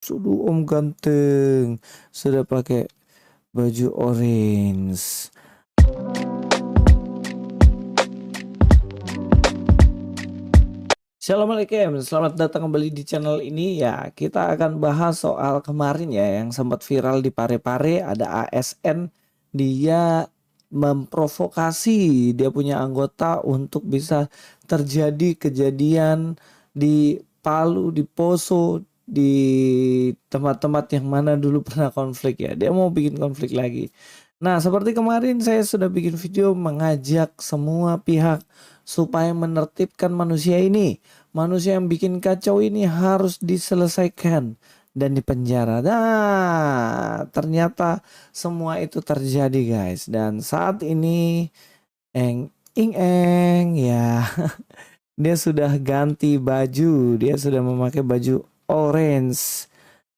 Sudah om ganteng, sudah pakai baju orange. Assalamualaikum, selamat datang kembali di channel ini ya. Kita akan bahas soal kemarin ya yang sempat viral di Parepare. Ada ASN, dia memprovokasi dia punya anggota untuk bisa terjadi kejadian di Palu, di Poso, di tempat-tempat yang mana dulu pernah konflik ya. Dia mau bikin konflik lagi. Nah, seperti kemarin saya sudah bikin video mengajak semua pihak supaya menertibkan manusia ini. Manusia yang bikin kacau ini harus diselesaikan dan dipenjara. Nah, ternyata semua itu terjadi guys. Dan saat ini eng ya, dia sudah ganti baju. Dia sudah memakai baju orange.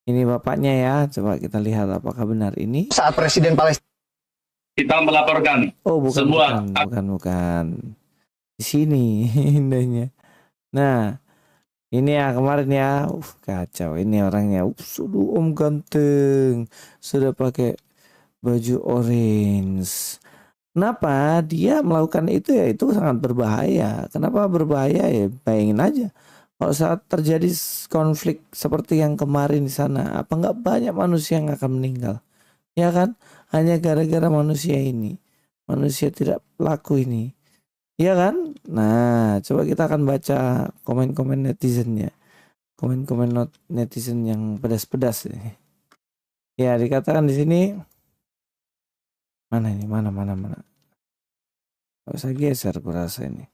Ini bapaknya ya. Coba kita lihat apakah benar ini. Saat Presiden Palestina Kita melaporkan Oh, bukan, sebuah bukan. Di sini indahnya. Nah, ini ya kemarin ya, kacau ini orangnya. Sudah om ganteng, sudah pakai baju orange. Kenapa dia melakukan itu ya? Itu sangat berbahaya. Kenapa berbahaya ya? Bayangin aja. Kalau saat terjadi konflik seperti yang kemarin di sana, apa nggak banyak manusia yang akan meninggal? Ya kan? Hanya gara-gara manusia ini. Manusia tidak pelaku ini. Iya kan? Nah, coba kita akan baca komen-komen netizennya. Komen-komen netizen yang pedas-pedas ini. Ya, dikatakan di sini mana ini? Mana? Gak usah geser kurasa ini.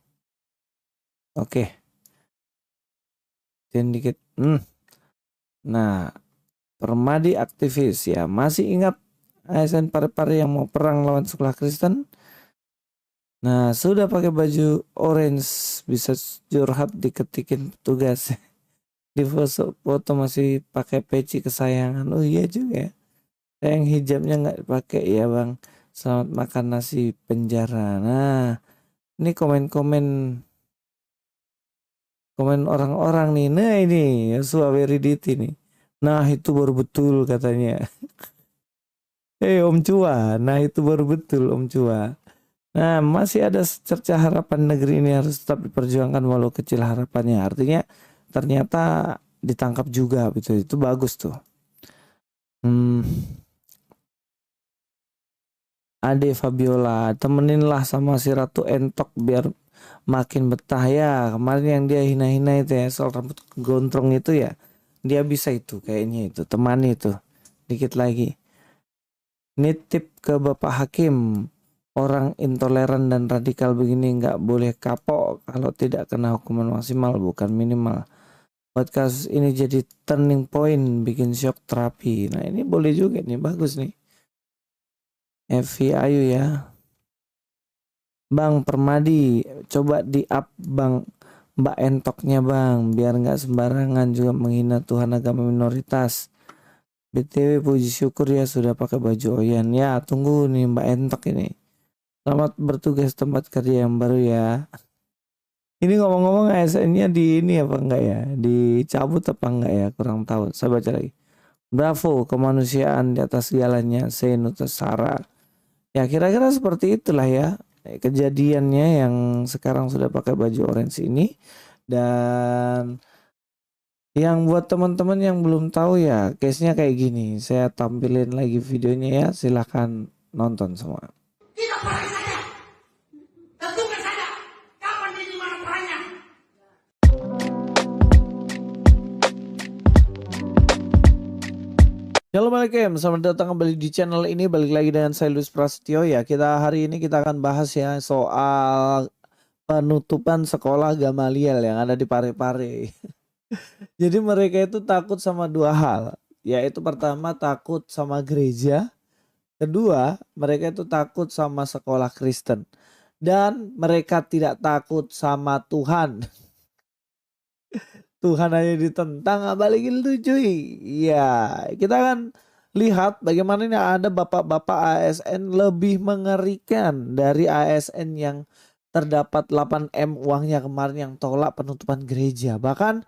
Oke. Dan dikit. Nah, Permadi aktivis ya. Masih ingat ASN Parepare yang mau perang lawan sekolah Kristen? Nah, sudah pakai baju orange, bisa curhat diketikin petugas. Di foto masih pakai peci kesayangan. Oh iya juga ya. Sayang hijabnya nggak pakai ya bang. Selamat makan nasi penjara. Nah, ini komen orang-orang nih. Nah ini Yosua Weriditi nih. Nah itu baru betul katanya. Om Cua. Nah itu baru betul Om Cua. Nah, masih ada cerca harapan negeri ini harus tetap diperjuangkan walau kecil harapannya. Artinya ternyata ditangkap juga gitu. Itu bagus tuh. Ade Fabiola, temeninlah sama si Ratu Entok biar makin betah ya. Kemarin yang dia hina-hina itu ya soal rambut gondrong itu ya. Dia bisa itu kayaknya itu. Temani itu. Dikit lagi. Nitip ke Bapak Hakim. Orang intoleran dan radikal begini nggak boleh kapok kalau tidak kena hukuman maksimal bukan minimal. Buat kasus ini jadi turning point, bikin shock terapi. Nah ini boleh juga nih, bagus nih. Evi Ayu ya. Bang Permadi, coba di up bang Mbak Entoknya bang, biar nggak sembarangan juga menghina Tuhan agama minoritas. BTW puji syukur ya sudah pakai baju Oyan. Ya tunggu nih Mbak Entok ini. Selamat bertugas tempat kerja yang baru ya. Ini ngomong-ngomong ASN-nya di ini apa enggak ya? Dicabut apa enggak ya? Kurang tahu. Saya baca lagi. Bravo kemanusiaan di atas segalanya. Senutasara. Ya kira-kira seperti itulah ya. Kejadiannya yang sekarang sudah pakai baju orange ini. Dan yang buat teman-teman yang belum tahu ya, case-nya kayak gini. Saya tampilin lagi videonya ya. Silahkan nonton semua. Tidak pernah saja. Tentukan saja. Kapan dan di mana perannya? Assalamualaikum, selamat datang kembali di channel ini. Balik lagi dengan saya Luis Prasetyo ya. Hari ini kita akan bahas ya soal penutupan sekolah Gamaliel yang ada di Parepare. Jadi mereka itu takut sama dua hal. Yaitu pertama takut sama gereja. Kedua, mereka itu takut sama sekolah Kristen. Dan mereka tidak takut sama Tuhan. Tuhan aja ditentang, nggak balikin lu cuy. Ya, kita kan lihat bagaimana ini ada bapak-bapak ASN lebih mengerikan dari ASN yang terdapat 8M uangnya kemarin yang tolak penutupan gereja. Bahkan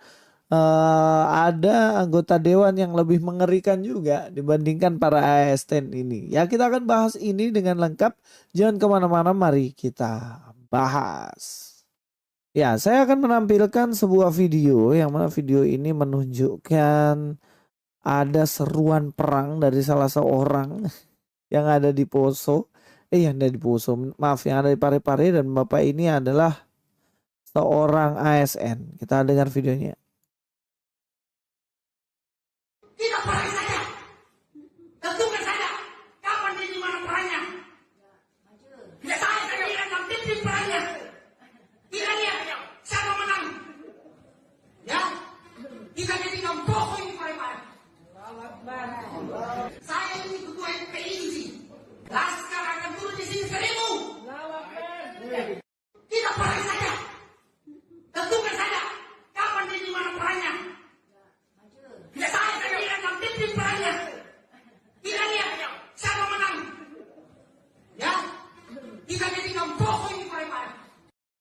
ada anggota dewan yang lebih mengerikan juga dibandingkan para ASN ini. Ya kita akan bahas ini dengan lengkap. Jangan kemana-mana, mari kita bahas. Ya, saya akan menampilkan sebuah video yang mana video ini menunjukkan ada seruan perang dari salah seorang yang ada di Poso. Yang ada di Poso, maaf, yang ada di Parepare, dan bapak ini adalah seorang ASN. Kita dengar videonya. Tidak pernah saja. Tentukan saja. Kapan dan di mana perannya? Tidak saya tidak akan pimpin perannya. Tidak dia. Siapa menang? Ya. Kita jadikan pokok ini Parepare. Saya ini ketua FPI. Laskar akan turun di sini 1.000. Tidak pernah saja. Tentukan saja. Kapan dan di mana perannya? Tidak saya tidak akan pimpin perannya. Tidak dia. Siapa menang? Ya. Kita jadikan pokok ini Parepare.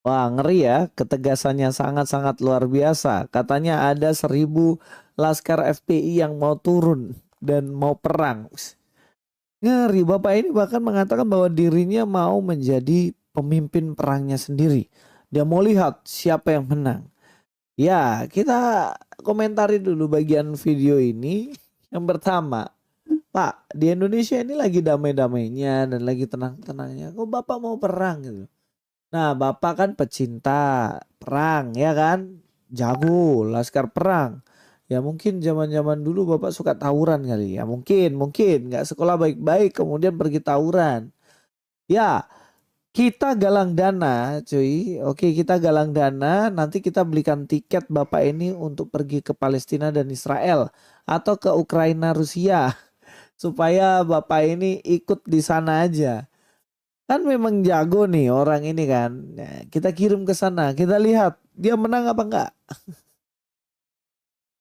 Wah, ngeri ya, ketegasannya sangat-sangat luar biasa. Katanya ada 1.000 laskar FPI yang mau turun dan mau perang. Ngeri, bapak ini bahkan mengatakan bahwa dirinya mau menjadi pemimpin perangnya sendiri. Dia mau lihat siapa yang menang. Ya, kita komentari dulu bagian video ini. Yang pertama, Pak, di Indonesia ini lagi damai-damainya dan lagi tenang-tenangnya. Kok bapak mau perang gitu? Nah, bapak kan pecinta perang, ya kan? Jago, laskar perang. Ya mungkin zaman-zaman dulu bapak suka tawuran kali ya. Mungkin nggak sekolah baik-baik kemudian pergi tawuran. Ya, kita galang dana, cuy. Oke, kita galang dana. Nanti kita belikan tiket bapak ini untuk pergi ke Palestina dan Israel atau ke Ukraina, Rusia, supaya bapak ini ikut di sana aja. Kan memang jago nih orang ini kan. Nah, kita kirim ke sana. Kita lihat dia menang apa enggak.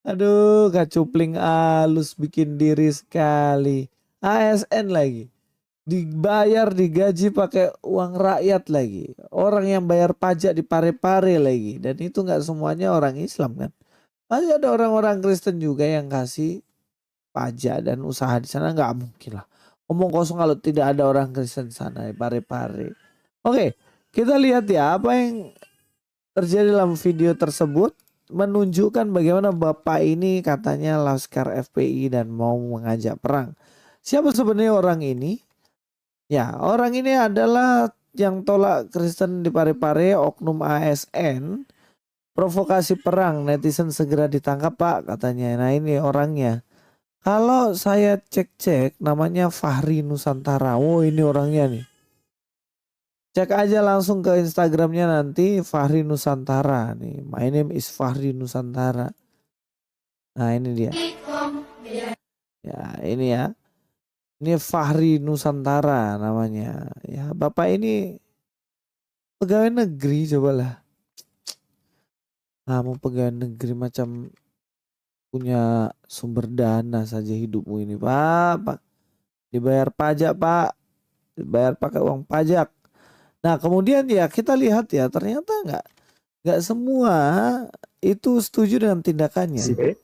Aduh, kacupling alus bikin diri sekali. ASN lagi. Dibayar, digaji pakai uang rakyat lagi. Orang yang bayar pajak di Parepare lagi. Dan itu nggak semuanya orang Islam kan. Masih ada orang-orang Kristen juga yang kasih pajak dan usaha di sana, nggak mungkin lah. Omong kosong kalau tidak ada orang Kristen di sana di Parepare. Oke, kita lihat ya apa yang terjadi dalam video tersebut. Menunjukkan bagaimana bapak ini katanya laskar FPI dan mau mengajak perang. Siapa sebenarnya orang ini? Ya, orang ini adalah yang tolak Kristen di Parepare, oknum ASN. Provokasi perang, netizen segera ditangkap pak katanya. Nah ini orangnya. Kalau saya cek-cek namanya Fahri Nusantara. Oh ini orangnya nih. Cek aja langsung ke Instagramnya nanti Fahri Nusantara nih. My name is Fahri Nusantara. Nah ini dia. Ya ini ya. Ini Fahri Nusantara namanya. Ya bapak ini pegawai negeri cobalah. Kamu pegawai negeri macam punya sumber dana saja hidupmu ini pak. Dibayar pajak pak. Dibayar pakai uang pajak. Nah kemudian ya kita lihat ya ternyata nggak semua itu setuju dengan tindakannya. SIP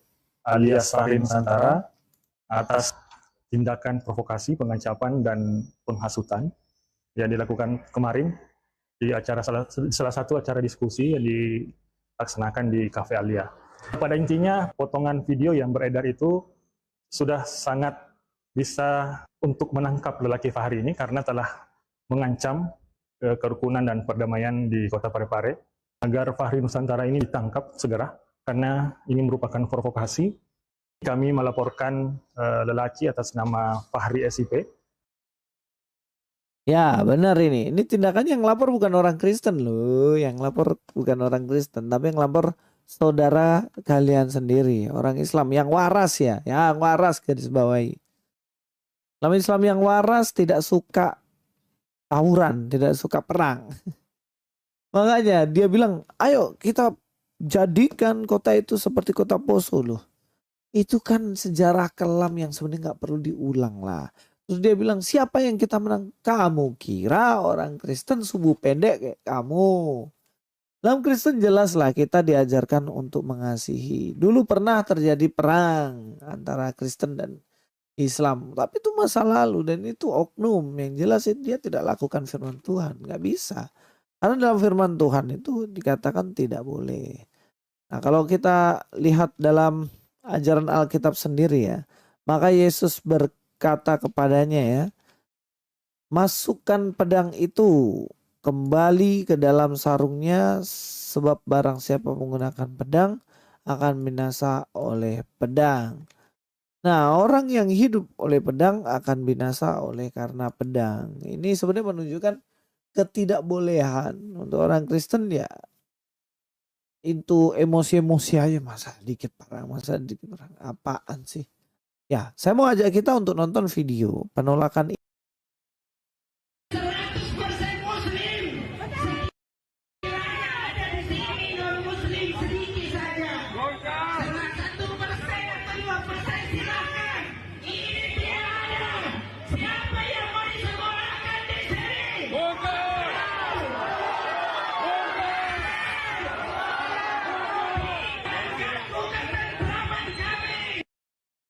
alias Fahri Nusantara atas tindakan provokasi, pengancapan dan penghasutan yang dilakukan kemarin di acara salah satu acara diskusi yang dilaksanakan di Cafe Alia. Pada intinya potongan video yang beredar itu sudah sangat bisa untuk menangkap lelaki Fahri ini karena telah mengancam kerukunan dan perdamaian di Kota Parepare agar Fahri Nusantara ini ditangkap segera karena ini merupakan provokasi. Kami melaporkan lelaki atas nama Fahri SIP. Ya benar ini. Ini tindakannya yang lapor bukan orang Kristen loh. Yang lapor bukan orang Kristen. Tapi yang lapor saudara kalian sendiri. Orang Islam yang waras ya. Yang waras garis bawahi. Islam yang waras tidak suka tawuran. Tidak suka perang. Makanya dia bilang ayo kita jadikan kota itu seperti kota Poso loh. Itu kan sejarah kelam yang sebenarnya nggak perlu diulang lah. Terus dia bilang siapa yang kita menang? Kamu kira orang Kristen subuh pendek kayak kamu. Dalam Kristen jelaslah kita diajarkan untuk mengasihi. Dulu pernah terjadi perang antara Kristen dan Islam, tapi itu masa lalu dan itu oknum. Yang jelas dia tidak lakukan firman Tuhan, nggak bisa. Karena dalam firman Tuhan itu dikatakan tidak boleh. Nah, kalau kita lihat dalam ajaran Alkitab sendiri ya, maka Yesus berkata kepadanya ya, masukkan pedang itu kembali ke dalam sarungnya, sebab barang siapa menggunakan pedang akan binasa oleh pedang. Nah, orang yang hidup oleh pedang akan binasa oleh karena pedang. Ini sebenarnya menunjukkan ketidakbolehan untuk orang Kristen ya. Itu emosi-emosi aja, masa dikit perang, masa dikit perang. Apaan sih? Ya, saya mau ajak kita untuk nonton video penolakan 100% Muslim. Sekiranya ada di sini non-Muslim sedikit saja. Salah 1% atau 2% silakan. Ini tidak ada. Siapa yang mau disekolahkan di sini? Lakukan penerapan kami.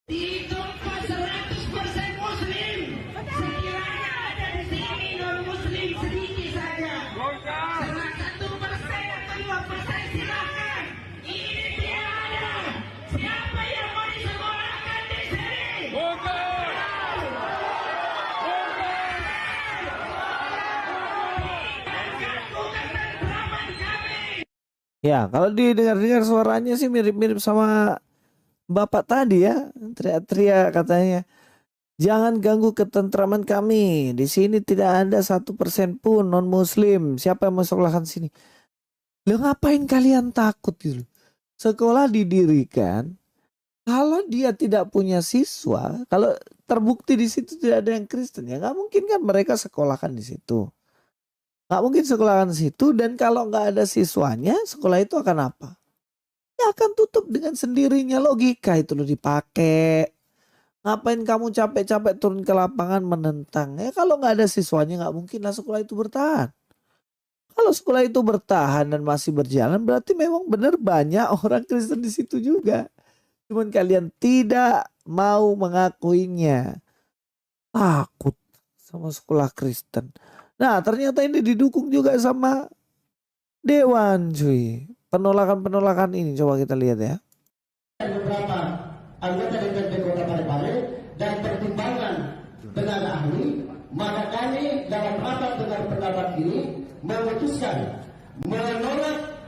Di tempat 100% Muslim. Sekiranya ada di sini non-Muslim sedikit saja. Salah 1% atau 2% silakan. Ini tidak ada. Siapa yang mau disekolahkan di sini? Lakukan penerapan kami. ya, kalau didengar-dengar suaranya sih mirip-mirip sama Bapak tadi ya, teriak-teriak katanya. Jangan ganggu ketentraman kami. Di sini tidak ada 1% pun non Muslim. Siapa yang mau sekolahkan sini? Lo ngapain kalian takut gitu? Sekolah didirikan. Kalau dia tidak punya siswa, kalau terbukti di situ tidak ada yang Kristen, ya nggak mungkin kan mereka sekolahkan di situ. Nggak mungkin sekolahkan di situ, dan kalau nggak ada siswanya, sekolah itu akan apa? Ya akan tutup dengan sendirinya. Logika itu lo dipakai. Ngapain kamu capek-capek turun ke lapangan menentang? Ya kalau nggak ada siswanya nggak mungkin lah sekolah itu bertahan. Kalau sekolah itu bertahan dan masih berjalan, berarti memang benar banyak orang Kristen di situ juga. Cuman kalian tidak mau mengakuinya. Takut sama sekolah Kristen. Nah, ternyata ini didukung juga sama Dewan, cuy. Penolakan-penolakan ini coba kita lihat ya. Beberapa anggota DPRD Kota Parepare dan pertimbangan tenaga ahli, maka kami dalam rapat dengar pendapat ini memutuskan menolak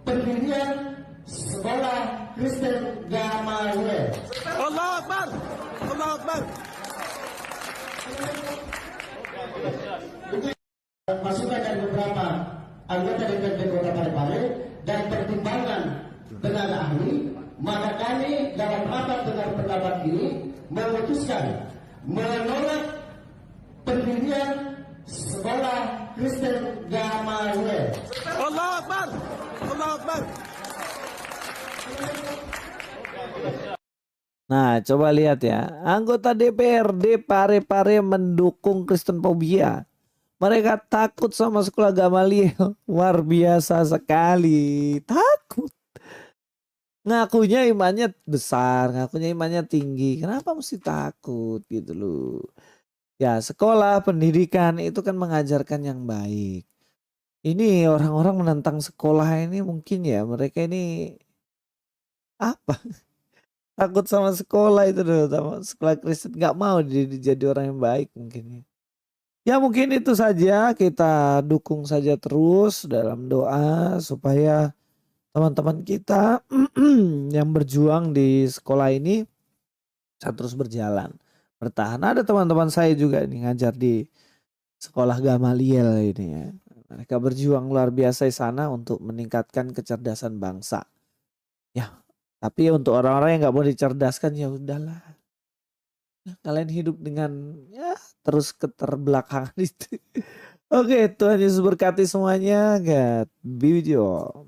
pendirian sekolah Kristen Gamaliel. Allah Akbar. Allah Akbar. Masukan dari beberapa anggota DPRD Kota Parepare dan pertimbangan tenaga ahli, maka kami dalam rapat dengar pendapat ini memutuskan menolak pendirian sekolah Kristen Gamaliel. Allah Akbar. Allah Akbar. Nah, coba lihat ya. Anggota DPRD Parepare mendukung Kristen fobia. Mereka takut sama sekolah Gamaliel. Luar biasa sekali. Takut. Ngakunya imannya besar, ngakunya imannya tinggi. Kenapa mesti takut gitu loh. Ya, sekolah pendidikan itu kan mengajarkan yang baik. Ini orang-orang menentang sekolah ini mungkin ya mereka ini apa? Takut sama sekolah itu loh, sama sekolah Kristen, nggak mau jadi orang yang baik mungkin. Ya mungkin itu saja, kita dukung saja terus dalam doa supaya teman-teman kita yang berjuang di sekolah ini bisa terus berjalan, bertahan. Ada teman-teman saya juga nih ngajar di sekolah Gamaliel ini ya. Mereka berjuang luar biasa di sana untuk meningkatkan kecerdasan bangsa. Ya, tapi untuk orang-orang yang nggak mau dicerdaskan ya udahlah. Kalian hidup dengan ya terus keterbelakangan itu. Oke, Tuhan Yesus berkati semuanya. God be with you all.